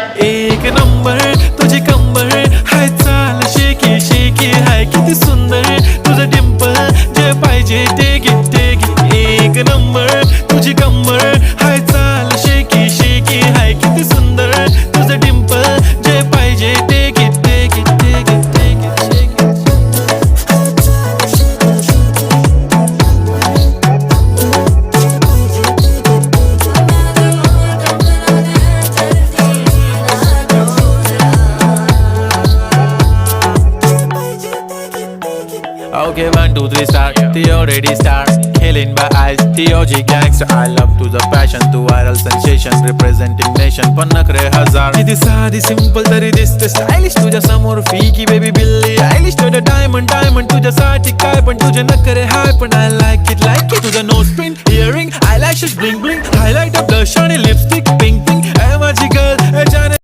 एक नंबर तुझी कंबर हाय, चाल शेकी शेकी हाय, किती सुंदर तुझं डिंपल, जे पाहिजे ते घे. एक नंबर तुझी कंबर हाय, चाल शेकी शेकी हाय, किती सुंदर तुझं डिंपल, जे पाहिजे ते घे. Okay, 1, 2, 3 start. The already start. Killing by eyes. The OG gangster. I love to the passion, to viral sensation, representing nation. पण नखरे हजार. किती साधी simple तरी दिसते stylish तुझ्या समोर फीकी baby बिल्ली आयलिश. तुझं diamond तुझ्यासाठी काय पण तुझे नखरे हाय, पण I like it. तुझं nose pin, earring, eyelashes bling bling, highlighter, blush आणि lipstick pink. माझी girl जाने